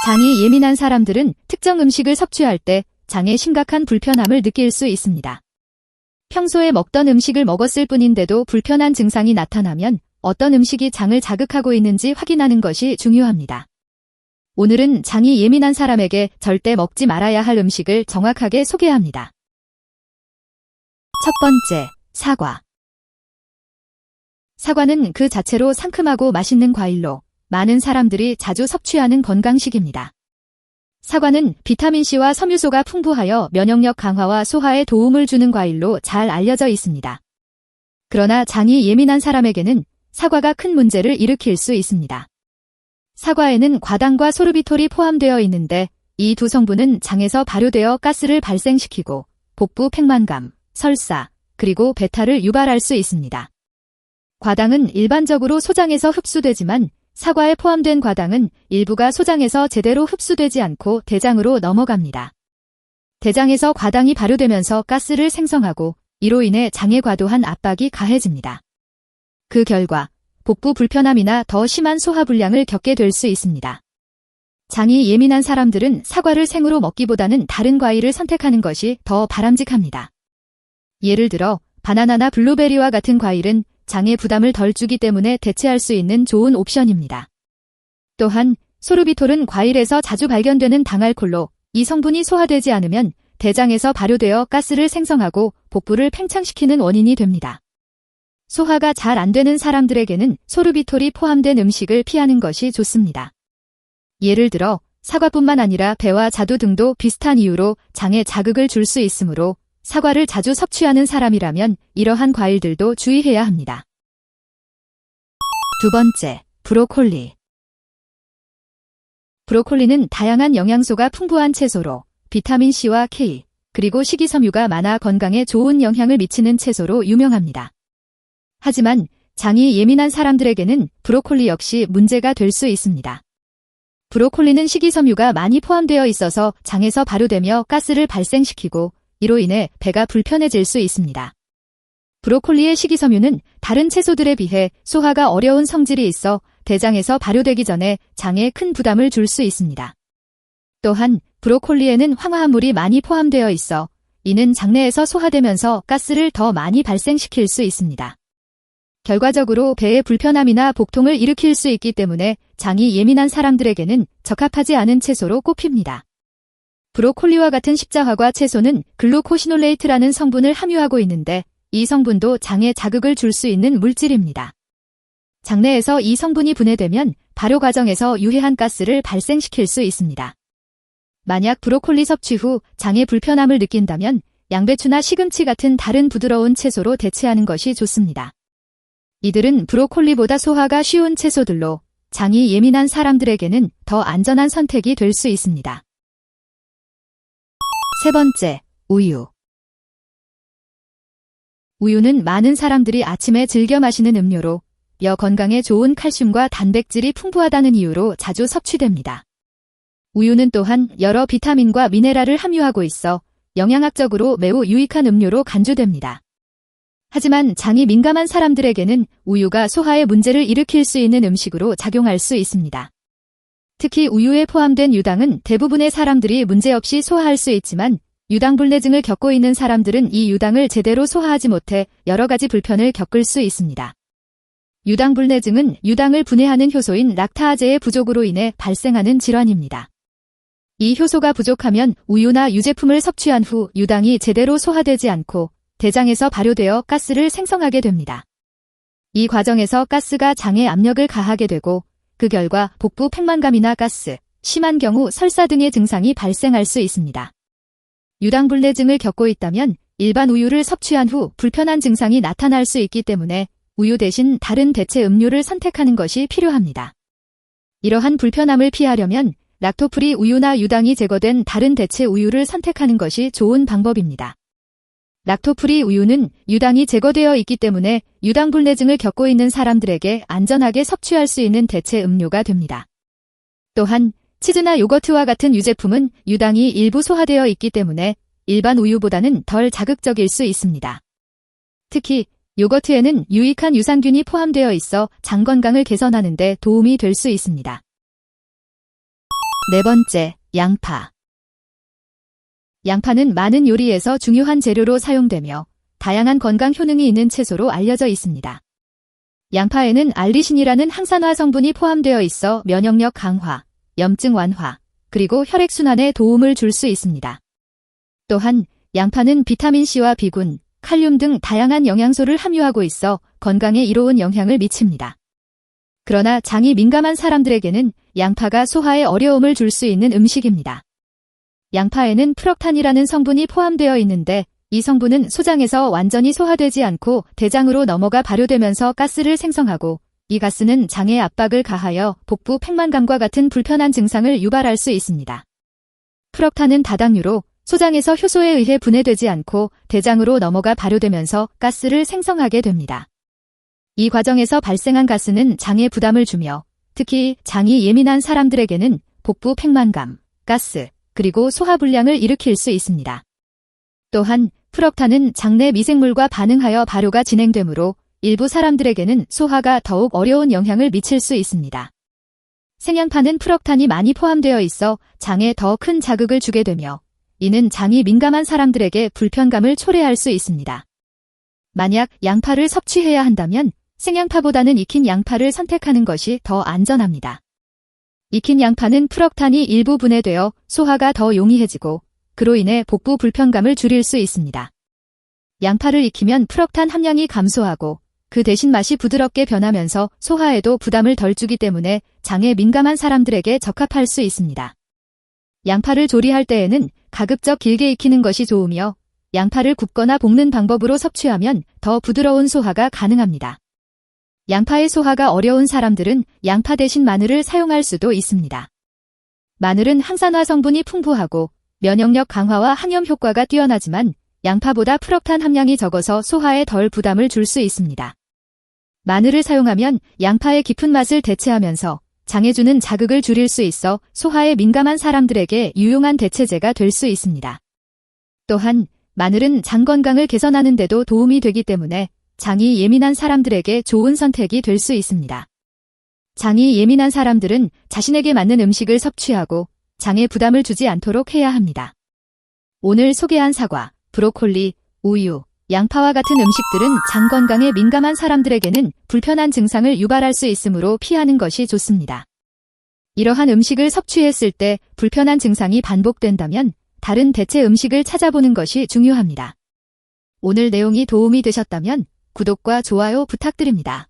장이 예민한 사람들은 특정 음식을 섭취할 때 장에 심각한 불편함을 느낄 수 있습니다. 평소에 먹던 음식을 먹었을 뿐인데도 불편한 증상이 나타나면 어떤 음식이 장을 자극하고 있는지 확인하는 것이 중요합니다. 오늘은 장이 예민한 사람에게 절대 먹지 말아야 할 음식을 정확하게 소개합니다. 첫 번째, 사과. 사과는 그 자체로 상큼하고 맛있는 과일로 많은 사람들이 자주 섭취하는 건강식입니다. 사과는 비타민C와 섬유소가 풍부하여 면역력 강화와 소화에 도움을 주는 과일로 잘 알려져 있습니다. 그러나 장이 예민한 사람에게는 사과가 큰 문제를 일으킬 수 있습니다. 사과에는 과당과 소르비톨이 포함되어 있는데 이 두 성분은 장에서 발효되어 가스를 발생시키고 복부 팽만감, 설사, 그리고 배탈을 유발할 수 있습니다. 과당은 일반적으로 소장에서 흡수되지만 사과에 포함된 과당은 일부가 소장에서 제대로 흡수되지 않고 대장으로 넘어갑니다. 대장에서 과당이 발효되면서 가스를 생성하고 이로 인해 장에 과도한 압박이 가해집니다. 그 결과 복부 불편함이나 더 심한 소화불량을 겪게 될 수 있습니다. 장이 예민한 사람들은 사과를 생으로 먹기보다는 다른 과일을 선택하는 것이 더 바람직합니다. 예를 들어 바나나나 블루베리와 같은 과일은 장에 부담을 덜 주기 때문에 대체할 수 있는 좋은 옵션입니다. 또한 소르비톨은 과일에서 자주 발견되는 당알콜로 이 성분이 소화되지 않으면 대장에서 발효되어 가스를 생성하고 복부를 팽창시키는 원인이 됩니다. 소화가 잘 안 되는 사람들에게는 소르비톨이 포함된 음식을 피하는 것이 좋습니다. 예를 들어 사과뿐만 아니라 배와 자두 등도 비슷한 이유로 장에 자극을 줄 수 있으므로 사과를 자주 섭취하는 사람이라면 이러한 과일들도 주의해야 합니다. 두 번째, 브로콜리. 브로콜리는 다양한 영양소가 풍부한 채소로 비타민C와 K, 그리고 식이섬유가 많아 건강에 좋은 영향을 미치는 채소로 유명합니다. 하지만 장이 예민한 사람들에게는 브로콜리 역시 문제가 될 수 있습니다. 브로콜리는 식이섬유가 많이 포함되어 있어서 장에서 발효되며 가스를 발생시키고 이로 인해 배가 불편해질 수 있습니다. 브로콜리의 식이섬유는 다른 채소들에 비해 소화가 어려운 성질이 있어 대장에서 발효되기 전에 장에 큰 부담을 줄 수 있습니다. 또한 브로콜리에는 황화합물이 많이 포함되어 있어 이는 장내에서 소화되면서 가스를 더 많이 발생시킬 수 있습니다. 결과적으로 배의 불편함이나 복통을 일으킬 수 있기 때문에 장이 예민한 사람들에게는 적합하지 않은 채소로 꼽힙니다. 브로콜리와 같은 십자화과 채소는 글루코시놀레이트라는 성분을 함유하고 있는데 이 성분도 장에 자극을 줄 수 있는 물질입니다. 장내에서 이 성분이 분해되면 발효 과정에서 유해한 가스를 발생시킬 수 있습니다. 만약 브로콜리 섭취 후 장에 불편함을 느낀다면 양배추나 시금치 같은 다른 부드러운 채소로 대체하는 것이 좋습니다. 이들은 브로콜리보다 소화가 쉬운 채소들로 장이 예민한 사람들에게는 더 안전한 선택이 될 수 있습니다. 세 번째, 우유. 우유는 많은 사람들이 아침에 즐겨 마시는 음료로 뼈 건강에 좋은 칼슘과 단백질이 풍부하다는 이유로 자주 섭취됩니다. 우유는 또한 여러 비타민과 미네랄을 함유하고 있어 영양학적으로 매우 유익한 음료로 간주됩니다. 하지만 장이 민감한 사람들에게는 우유가 소화에 문제를 일으킬 수 있는 음식으로 작용할 수 있습니다. 특히 우유에 포함된 유당은 대부분의 사람들이 문제없이 소화할 수 있지만 유당불내증을 겪고 있는 사람들은 이 유당을 제대로 소화하지 못해 여러 가지 불편을 겪을 수 있습니다. 유당불내증은 유당을 분해하는 효소인 락타아제의 부족으로 인해 발생하는 질환입니다. 이 효소가 부족하면 우유나 유제품을 섭취한 후 유당이 제대로 소화되지 않고 대장에서 발효되어 가스를 생성하게 됩니다. 이 과정에서 가스가 장에 압력을 가하게 되고 그 결과 복부 팽만감이나 가스, 심한 경우 설사 등의 증상이 발생할 수 있습니다. 유당불내증을 겪고 있다면 일반 우유를 섭취한 후 불편한 증상이 나타날 수 있기 때문에 우유 대신 다른 대체 음료를 선택하는 것이 필요합니다. 이러한 불편함을 피하려면 락토프리 우유나 유당이 제거된 다른 대체 우유를 선택하는 것이 좋은 방법입니다. 락토프리 우유는 유당이 제거되어 있기 때문에 유당불내증을 겪고 있는 사람들에게 안전하게 섭취할 수 있는 대체 음료가 됩니다. 또한 치즈나 요거트와 같은 유제품은 유당이 일부 소화되어 있기 때문에 일반 우유보다는 덜 자극적일 수 있습니다. 특히 요거트에는 유익한 유산균이 포함되어 있어 장 건강을 개선하는 데 도움이 될 수 있습니다. 네 번째, 양파. 양파는 많은 요리에서 중요한 재료로 사용되며 다양한 건강 효능이 있는 채소로 알려져 있습니다. 양파에는 알리신이라는 항산화 성분이 포함되어 있어 면역력 강화, 염증 완화, 그리고 혈액순환에 도움을 줄 수 있습니다. 또한 양파는 비타민C와 비군, 칼륨 등 다양한 영양소를 함유하고 있어 건강에 이로운 영향을 미칩니다. 그러나 장이 민감한 사람들에게는 양파가 소화에 어려움을 줄 수 있는 음식입니다. 양파에는 프럭탄이라는 성분이 포함되어 있는데 이 성분은 소장에서 완전히 소화되지 않고 대장으로 넘어가 발효되면서 가스를 생성하고 이 가스는 장에 압박을 가하여 복부 팽만감과 같은 불편한 증상을 유발할 수 있습니다. 프럭탄은 다당류로 소장에서 효소에 의해 분해되지 않고 대장으로 넘어가 발효되면서 가스를 생성하게 됩니다. 이 과정에서 발생한 가스는 장에 부담을 주며 특히 장이 예민한 사람들에게는 복부 팽만감, 가스, 그리고 소화불량을 일으킬 수 있습니다. 또한 프럭탄은 장내 미생물과 반응하여 발효가 진행되므로 일부 사람들에게는 소화가 더욱 어려운 영향을 미칠 수 있습니다. 생양파는 프럭탄이 많이 포함되어 있어 장에 더 큰 자극을 주게 되며 이는 장이 민감한 사람들에게 불편감을 초래할 수 있습니다. 만약 양파를 섭취해야 한다면 생양파보다는 익힌 양파를 선택하는 것이 더 안전합니다. 익힌 양파는 프럭탄이 일부 분해되어 소화가 더 용이해지고 그로 인해 복부 불편감을 줄일 수 있습니다. 양파를 익히면 프럭탄 함량이 감소하고 그 대신 맛이 부드럽게 변하면서 소화에도 부담을 덜 주기 때문에 장에 민감한 사람들에게 적합할 수 있습니다. 양파를 조리할 때에는 가급적 길게 익히는 것이 좋으며 양파를 굽거나 볶는 방법으로 섭취하면 더 부드러운 소화가 가능합니다. 양파의 소화가 어려운 사람들은 양파 대신 마늘을 사용할 수도 있습니다. 마늘은 항산화 성분이 풍부하고 면역력 강화와 항염 효과가 뛰어나지만 양파보다 프럭탄 함량이 적어서 소화에 덜 부담을 줄 수 있습니다. 마늘을 사용하면 양파의 깊은 맛을 대체하면서 장에 주는 자극을 줄일 수 있어 소화에 민감한 사람들에게 유용한 대체제가 될 수 있습니다. 또한 마늘은 장 건강을 개선하는 데도 도움이 되기 때문에 장이 예민한 사람들에게 좋은 선택이 될 수 있습니다. 장이 예민한 사람들은 자신에게 맞는 음식을 섭취하고 장에 부담을 주지 않도록 해야 합니다. 오늘 소개한 사과, 브로콜리, 우유, 양파와 같은 음식들은 장 건강에 민감한 사람들에게는 불편한 증상을 유발할 수 있으므로 피하는 것이 좋습니다. 이러한 음식을 섭취했을 때 불편한 증상이 반복된다면 다른 대체 음식을 찾아보는 것이 중요합니다. 오늘 내용이 도움이 되셨다면 구독과 좋아요 부탁드립니다.